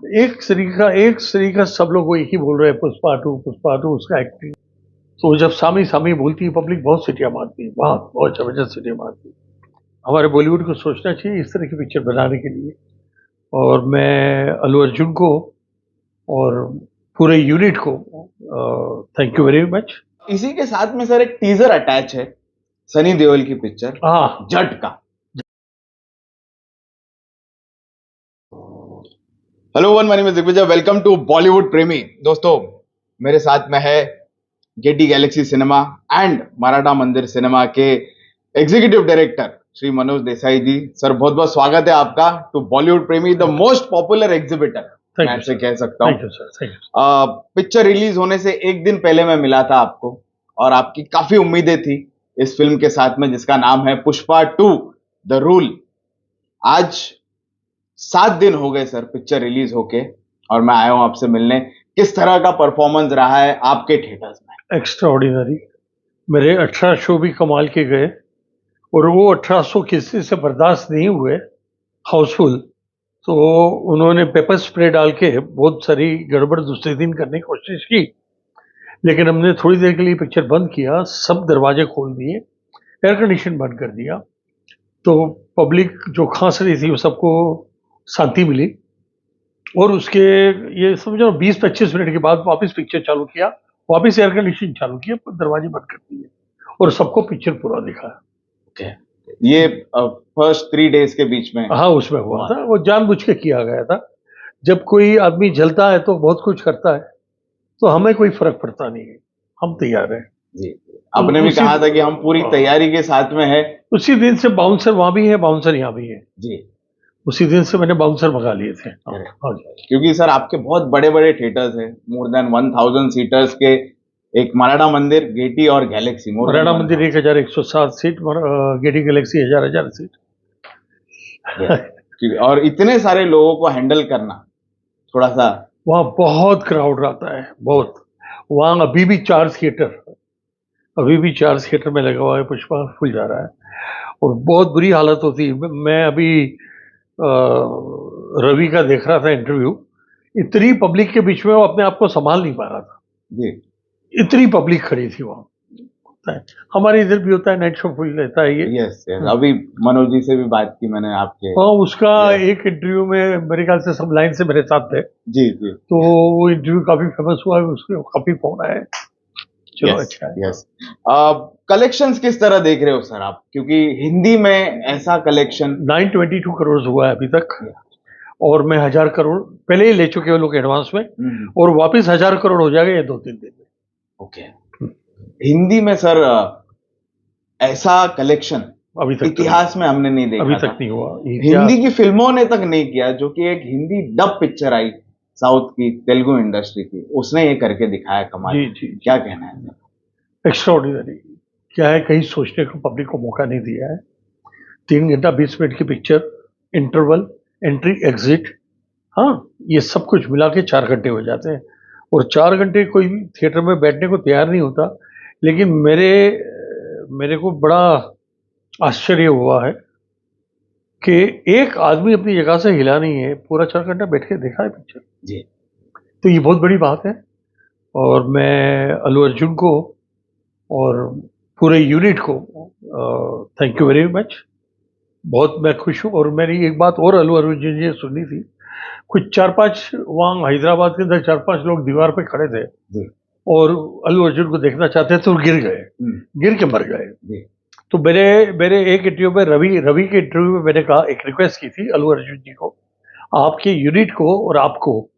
एक श्री का सब लोग वो एक ही बोल रहे हैं, पुष्पा टू उसका एक्टिंग। तो जब सामी सामी बोलती है पब्लिक, बहुत सीटियां मारती है, बहुत जबरदस्त सीटियां मारती है। हमारे बॉलीवुड को सोचना चाहिए इस तरह की पिक्चर बनाने के लिए। और मैं अल्लू अर्जुन को और पूरे यूनिट को थैंक यू वेरी मच। इसी के साथ में सर एक टीजर अटैच है सनी देओल की पिक्चर हाँ, जट का। Hello one, my name is Digvijay, welcome to Bollywood Premi. दोस्तों, मेरे साथ में है Gaiety Galaxy cinema and Maratha Mandir cinema के executive director Shri Manoj Desai ji. Sir, बहुत बहुत स्वागत है आपका टू बॉलीवुड प्रेमी, द मोस्ट पॉपुलर एग्जिबिटर, मैं ऐसे कह सकता हूँ। पिक्चर रिलीज होने से एक दिन पहले मैं मिला था आपको और आपकी काफी उम्मीदें थी इस फिल्म के साथ में, जिसका नाम है पुष्पा 2 द रूल। आज 7 दिन हो गए सर पिक्चर रिलीज होके और मैं आया हूं आपसे मिलने। किस तरह का परफॉर्मेंस रहा है आपके थिएटर्स में? एक्स्ट्राऑर्डिनरी। मेरे 18 शो भी कमाल के गए और वो 1800 किसी से बर्दाश्त नहीं हुए, हाउसफुल। तो उन्होंने पेपर स्प्रे डाल के बहुत सारी गड़बड़ दूसरे दिन करने की कोशिश की, लेकिन हमने थोड़ी देर के लिए पिक्चर बंद किया, सब दरवाजे खोल दिए, एयर कंडीशन बंद कर दिया। तो पब्लिक जो खांस रही थी वो सबको शांति मिली। और उसके ये समझो 20-25 मिनट के बाद वापस पिक्चर चालू किया, वापस एयर कंडीशन चालू किया, दरवाजे बंद कर दिए और सबको पिक्चर पूरा दिखाया। okay. ये फर्स्ट 3 डेज के बीच में? हाँ, उसमें हुआ था। वो जानबूझ के किया गया था। जब कोई आदमी जलता है तो बहुत कुछ करता है, तो हमें कोई फर्क पड़ता नहीं है, हम तैयार हैं जी। आपने भी कहा था कि हम पूरी तैयारी के साथ में है। उसी दिन से बाउंसर वहां भी है, बाउंसर यहाँ भी है जी। उसी दिन से मैंने बाउंसर मंगा लिए थे। हाँ, क्योंकि सर आपके बहुत बड़े बड़े थिएटर्स हैं, मोर देन 1000 सीटर्स के। एक मराठा मंदिर, गेटी और गैलेक्सी। मराठा मंदिर 1107 सीट, गेटी गैलेक्सी 1000 सीट। और इतने सारे लोगों को हैंडल करना थोड़ा सा। वहाँ बहुत क्राउड रहता है, बहुत। वहाँ अभी भी 4 थिएटर में लगा हुआ है, पुष्पा फुल जा रहा है और बहुत बुरी हालत होती है। मैं अभी रवि का देख रहा था इंटरव्यू, इतनी पब्लिक के बीच में वो अपने आप को संभाल नहीं पा रहा था जी। इतनी पब्लिक खड़ी थी वहाँ। हमारे इधर भी होता है, नाइट शो फुल रहता है ये। यस, अभी मनोज जी से भी बात की मैंने आपके। हाँ, उसका एक इंटरव्यू में मेरे ख्याल से सब लाइन से मेरे साथ थे। जी जी। तो वो इंटरव्यू काफी फेमस हुआ है, उसके काफी फोन आए। चलो, अच्छा है। यस। कलेक्शंस किस तरह देख रहे हो सर आप? क्योंकि हिंदी में ऐसा कलेक्शन 922 करोड़ हुआ है अभी तक और मैं 1000 करोड़ पहले ही ले चुके हैं लोग एडवांस में, और वापस 1000 करोड़ हो जाएगा ये 2-3 दिन में। ओके। हिंदी में सर ऐसा कलेक्शन अभी तक इतिहास में हमने नहीं देखा, अभी तक नहीं हुआ। हिंदी की फिल्मों ने तक नहीं किया। जो कि एक हिंदी डब पिक्चर आई साउथ की, तेलुगु इंडस्ट्री की, उसने ये करके दिखाया कमाल। जी। क्या कहना है? एक्स्ट्राऑर्डिनरी। क्या है, कहीं सोचने को पब्लिक को मौका नहीं दिया है। 3 घंटा 20 मिनट की पिक्चर, इंटरवल, एंट्री एक्सिट, हाँ, ये सब कुछ मिला के 4 घंटे हो जाते हैं। और 4 घंटे कोई थिएटर में बैठने को तैयार नहीं होता। लेकिन मेरे को बड़ा आश्चर्य हुआ है कि एक आदमी अपनी जगह से हिला नहीं है, पूरा 4 घंटा बैठ के देखा है पिक्चर जी। तो ये बहुत बड़ी बात है। और मैं अल्लू अर्जुन को और पूरे यूनिट को थैंक यू वेरी मच। बहुत मैं खुश हूँ। और मेरी एक बात और अल्लू अर्जुन जी ने सुननी थी। कुछ 4-5 वहाँ हैदराबाद के अंदर 4-5 लोग दीवार पे खड़े थे जी। और अल्लू अर्जुन को देखना चाहते थे और गिर के मर गए। तो मेरे एक इंटरव्यू में रवि के इंटरव्यू में मैंने कहा, एक रिक्वेस्ट की थी अल्लू अर्जुन जी को, आपके यूनिट को और आपको,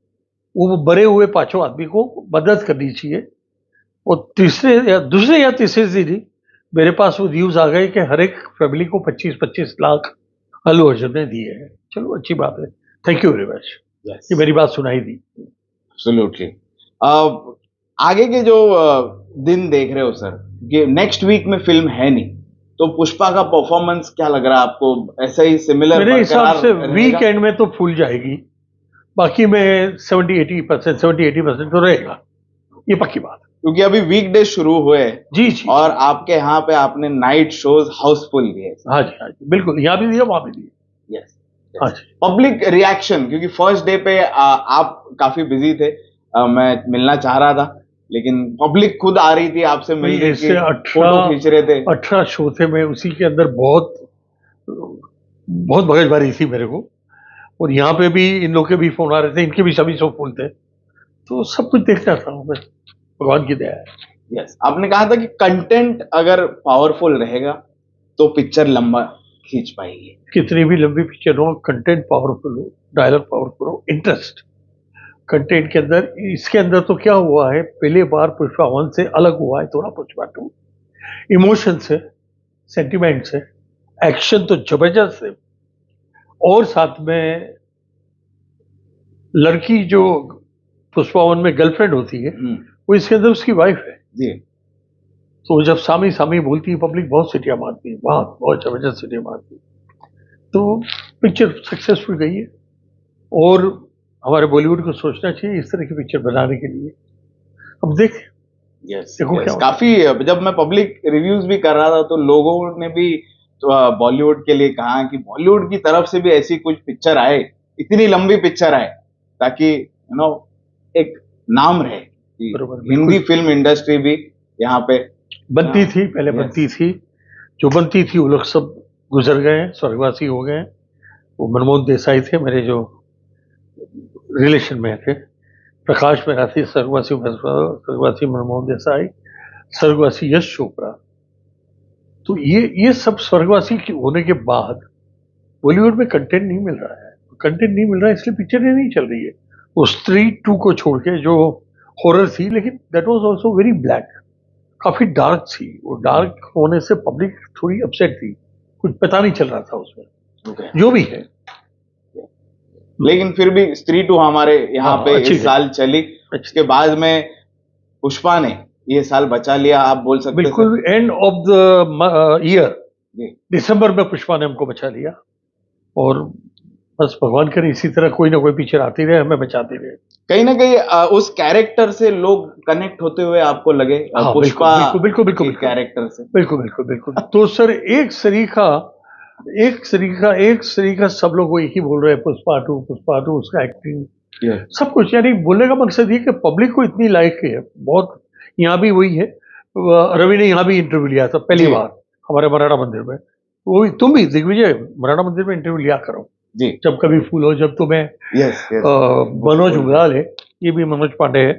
वो मरे हुए 5 आदमी को मदद करनी चाहिए। और दूसरे या तीसरे दिन ही मेरे पास वो न्यूज आ गई कि हर एक फैमिली को 25-25 लाख अल्लू अर्जुन ने दिए हैं। चलो, अच्छी बात है, थैंक यू वेरी मच। ये मेरी बात सुनाई दी। एब्सोल्युटली। आगे के जो दिन देख रहे हो सर, कि नेक्स्ट वीक में फिल्म है नहीं, तो पुष्पा का परफॉर्मेंस क्या लग रहा है आपको? ऐसा ही सिमिलर? मेरे हिसाब से वीकेंड में तो फूल जाएगी, बाकी में 70-80% तो रहेगा, ये पक्की बात है। क्योंकि अभी वीकडे शुरू हुए जी, और आपके यहाँ पे आपने नाइट शोज हाउसफुल किए। हाँ जी, बिल्कुल, यहाँ भी दिया, वहां भी दिया। यस। हाँ जी। पब्लिक रिएक्शन, क्योंकि फर्स्ट डे पे आप काफी बिजी थे, मैं मिलना चाह रहा था, लेकिन पब्लिक खुद आ रही थी आपसे मिलने की, इससे फोटो खींच रहे थे। 18 शो थे, मैं उसी के अंदर बहुत बहुत भगजबारी थी मेरे को। और यहाँ पे भी इन लोग के भी फोन आ रहे थे, इनके भी सभी शो फुल थे, तो सब कुछ देखता था मैं, भगवान की दया है। यस, आपने कहा था कि कंटेंट अगर पावरफुल रहेगा तो पिक्चर लंबा खींच पाएगी। कितनी भी लंबी पिक्चर हो, कंटेंट पावरफुल हो, डायलॉग पावरफुल हो, इंटरेस्ट कंटेंट के अंदर। इसके अंदर तो क्या हुआ है, पहले बार पुष्पा 1 से अलग हुआ है थोड़ा पुष्पा 2, इमोशन से, सेंटिमेंट से, एक्शन तो जबरदस्त है, और साथ में लड़की जो पुष्पा 1 में गर्लफ्रेंड होती है, वो इसके अंदर उसकी वाइफ है जी। तो जब सामी सामी बोलती है, पब्लिक बहुत सीटियां मारती है, बहुत जबरदस्त सीटियां मारती है। तो पिक्चर सक्सेसफुल गई है, और हमारे बॉलीवुड को सोचना चाहिए इस तरह की पिक्चर बनाने के लिए। अब देख यस, देखो क्या होता काफी, जब मैं पब्लिक रिव्यूज भी कर रहा था तो लोगों ने भी तो बॉलीवुड के लिए कहा कि बॉलीवुड की तरफ से भी ऐसी कुछ पिक्चर आए, इतनी लंबी पिक्चर आए, ताकि एक नाम रहे कि बरोबर, हिंदी फिल्म इंडस्ट्री भी यहाँ पे बनती थी, पहले Yes. बनती थी, जो बनती थी वो लोग सब गुजर गए हैं, स्वर्गवासी हो गए हैं। वो मनमोहन देसाई थे मेरे जो रिलेशन में थे, प्रकाश मेरा थी, स्वर्गवासी मनमोहन देसाई, स्वर्गवासी यश चोपड़ा। तो ये सब स्वर्गवासी होने के बाद बॉलीवुड में कंटेंट नहीं मिल रहा है, कंटेंट नहीं मिल रहा है, इसलिए पिक्चरें नहीं चल रही है। वो स्त्री 2 को छोड़ के जो हॉरर थी, लेकिन that was also very black, काफी डार्क थी। वो डार्क होने से पब्लिक थोड़ी अपसेट थी, कुछ पता नहीं चल रहा था उसमें, जो भी है। लेकिन फिर भी स्त्री 2 हमारे यहाँ पे अच्छी इस साल चली, उसके बाद में पुष्पा ने ये साल बचा लिया, आप बोल सकते हैं। बिल्कुल, एंड ऑफ द ईयर जी। दिसंबर में पुष्पा ने हमको बचा लिया, और बस भगवान करे इसी तरह कोई ना कोई पिक्चर आती रहे, हमें बचाती रहे। कहीं ना कहीं उस कैरेक्टर से लोग कनेक्ट होते हुए आपको लगे, पुष्पा बिल्कुल कैरेक्टर से। बिल्कुल। तो सर एक सरीखा सब लोग वो एक ही बोल रहे हैं, पुष्पा 2, उसका एक्टिंग सब कुछ। यानी बोलने का मकसद ये कि पब्लिक को इतनी लाइक है बहुत। यहाँ भी वही है, रवि ने यहाँ भी इंटरव्यू लिया था पहली बार हमारे मराठा मंदिर में। वो भी तुम भी दिग्विजय मराठा मंदिर में इंटरव्यू लिया करो जी, जब कभी फूल हो, जब तुम्हें मनोज उगराल है, ये भी मनोज पांडे है,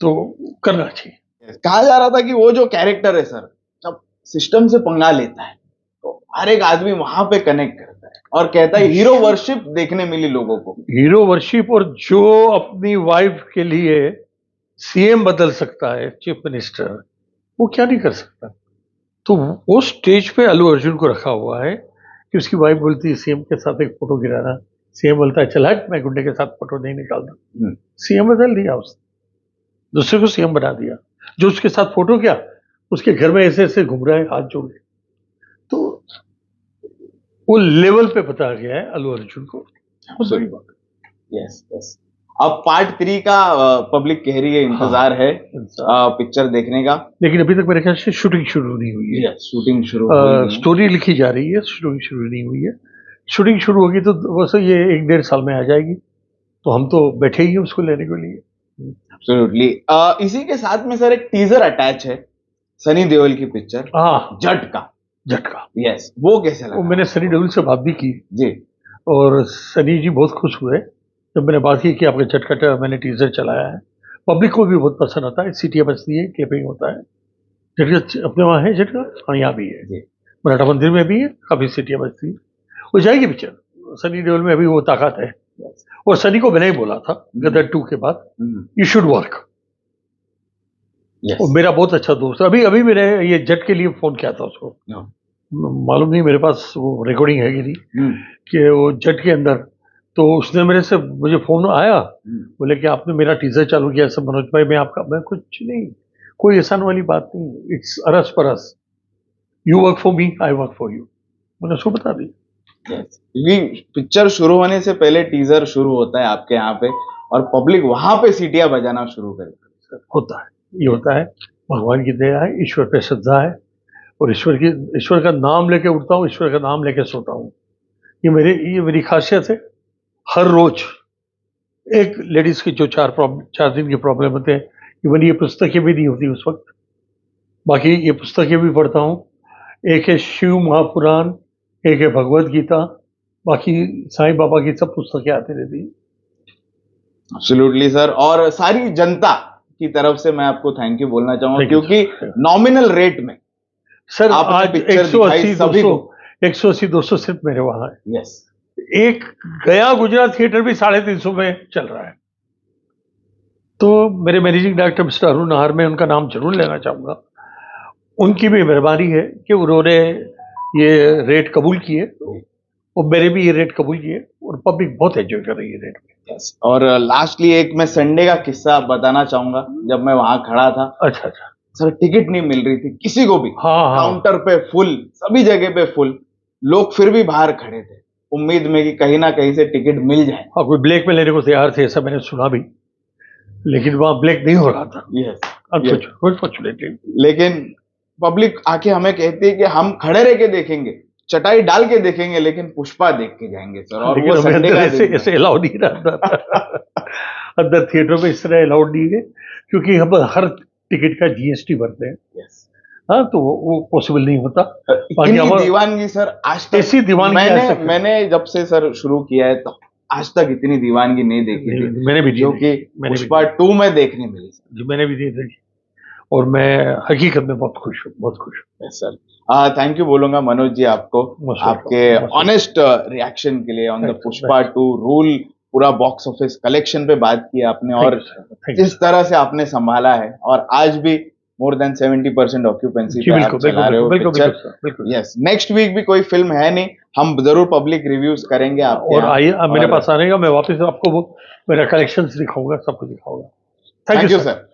तो करना चाहिए। कहा जा रहा था कि वो जो कैरेक्टर है सर, जब सिस्टम से पंगा लेता है तो हर एक आदमी वहां पे कनेक्ट करता है और कहता है हीरो वर्शिप देखने मिली लोगों को। हीरो वर्शिप, और जो अपनी वाइफ के लिए सीएम बदल सकता है, चीफ मिनिस्टर, वो क्या नहीं कर सकता। तो वो स्टेज पे अल्लू अर्जुन को रखा हुआ है कि उसकी वाइफ बोलती है सीएम के साथ एक फोटो गिराना, सीएम बोलता है चल हट, मैं गुंडे के साथ फोटो नहीं निकालता। सीएम बदल दिया उसने, दूसरे को सीएम बना दिया। जो उसके साथ फोटो किया, उसके घर में ऐसे ऐसे घूम रहा है हाथ जोड़ के। तो वो लेवल पे बताया गया है अल्लू अर्जुन को। सही बात। यस। अब पार्ट 3 का पब्लिक कह रही है, इंतजार है पिक्चर देखने का, लेकिन अभी तक मेरे ख्याल से शूटिंग शुरू नहीं हुई है। शूटिंग शुरू स्टोरी लिखी जा रही है, शूटिंग शुरू नहीं हुई है। शूटिंग शुरू होगी तो वैसे ये 1-1.5 साल में आ जाएगी, तो हम तो बैठे ही हैं उसको लेने के लिए। एब्सोल्युटली। इसी के साथ में सर एक टीजर अटैच है सनी देओल की पिक्चर झटका। यस, वो कैसे लगा? वो मैंने सनी देओल से बात भी की जी, और सनी जी बहुत खुश हुए जब मैंने बात की कि आपका झटका मैंने टीजर चलाया है। पब्लिक को भी बहुत पसंद आता है, सीटियां बजती है, क्लिपिंग होता है। झटका अपने वहाँ है, झटका हाँ यहाँ भी है, मराठा मंदिर में भी है, काफी सीटियां बजती है। वो जाएगी पिक्चर, सनी देओल में अभी वो ताकत है। और सनी को मैंने ही बोला था गदर 2 के बाद, यू शुड वर्क। और मेरा बहुत अच्छा दोस्त है, अभी मैंने ये जट के लिए फोन किया था उसको, मालूम नहीं मेरे पास वो रिकॉर्डिंग है कि नहीं, कि वो जट के अंदर, तो उसने मेरे से मुझे फोन आया, बोले कि आपने मेरा टीजर चालू किया सब मनोज भाई, मैं आपका, मैं कुछ नहीं, कोई एहसान वाली बात नहीं, इट्स अरस परस, you work for me, I work for you, मैंने उसको बता दी। पिक्चर शुरू होने से पहले टीजर शुरू होता है आपके यहाँ पे, और पब्लिक वहां पे सीटियां बजाना शुरू करती है। होता है, ये होता है, भगवान की दया है, ईश्वर पे श्रद्धा है, और ईश्वर का नाम लेके उठता हूँ, ईश्वर का नाम लेके सोता हूँ। ये मेरी खासियत है। हर रोज एक लेडीज की जो 4 दिन की प्रॉब्लम होते हैं, इवन ये पुस्तकें भी नहीं होती उस वक्त, बाकी ये पुस्तकें भी पढ़ता हूँ। एक है शिव महापुराण, एक है भगवत गीता, बाकी साईं बाबा की सब पुस्तकें आती रहती हैं। एब्सोल्युटली सर, और सारी जनता की तरफ से मैं आपको थैंक यू बोलना चाहूंगा, Thank you, क्योंकि नॉमिनल रेट में सर आपने आज पिक्चर दिखाई सभी को। 180-200 सिर्फ मेरे वहां है। यस, एक गया गुजरात थिएटर भी 350 में चल रहा है। तो मेरे managing director mister Arun Nahar, में उनका नाम जरूर लेना चाहूँगा। उनकी भी मेहरबानी है कि उन्होंने ये रेट कबूल किए और मेरे भी ये रेट कबूल किए, और पब्लिक बहुत एंजॉय कर रही है रेट में। यस। और लास्टली एक मैं संडे का किस्सा बताना चाहूंगा। जब मैं वहां खड़ा था, अच्छा अच्छा। सर टिकट नहीं मिल रही थी किसी को भी। हाँ। काउंटर पे फुल, सभी जगह पे फुल, लोग फिर भी बाहर खड़े थे उम्मीद में कि कहीं ना कहीं से टिकट मिल जाए। हाँ, कोई ब्लैक में लेने को तैयार थे, ऐसा मैंने सुना भी, लेकिन वहां ब्लैक नहीं हो रहा था। Yes, unfortunately. लेकिन पब्लिक आके हमें कहती है कि हम खड़े रह के देखेंगे, चटाई डाल के देखेंगे, लेकिन पुष्पा देख के जाएंगे सर। और वो संडे का ऐसे अलाउड नहीं रहता अंदर थिएटर में इस तरह अलाउड नहीं है, क्योंकि हम हर टिकट का जीएसटी भरते हैं। यस। हाँ, तो वो पॉसिबल नहीं होता। इतनी दीवानगी सर आज तक, ऐसी दीवानगी मैंने जब से सर शुरू किया है तो आज तक इतनी दीवानगी नहीं देखी थी, मैंने भी, जो कि पुष्पा 2 में देखने मिली सर। जी, मैंने भी नहीं देखी, और मैं हकीकत में बहुत खुश हूँ, बहुत खुश हूँ। यस सर, थैंक यू बोलूंगा मनोज जी आपको, आपके ऑनेस्ट रिएक्शन के लिए ऑन द पुष्पा 2 रूल। पूरा बॉक्स ऑफिस कलेक्शन पे बात की आपने, और जिस तरह से आपने संभाला है, और आज भी मोर देन 70% ऑक्यूपेंसी पे आप चला रहे हो पिक्चर। यस, नेक्स्ट वीक भी कोई फिल्म है नहीं, हम जरूर पब्लिक रिव्यूज करेंगे आपके, और आइए मेरे पास आने का, मैं वापस आपको मेरा कलेक्शंस दिखाऊंगा, सब कुछ दिखाऊंगा। Thank you sir.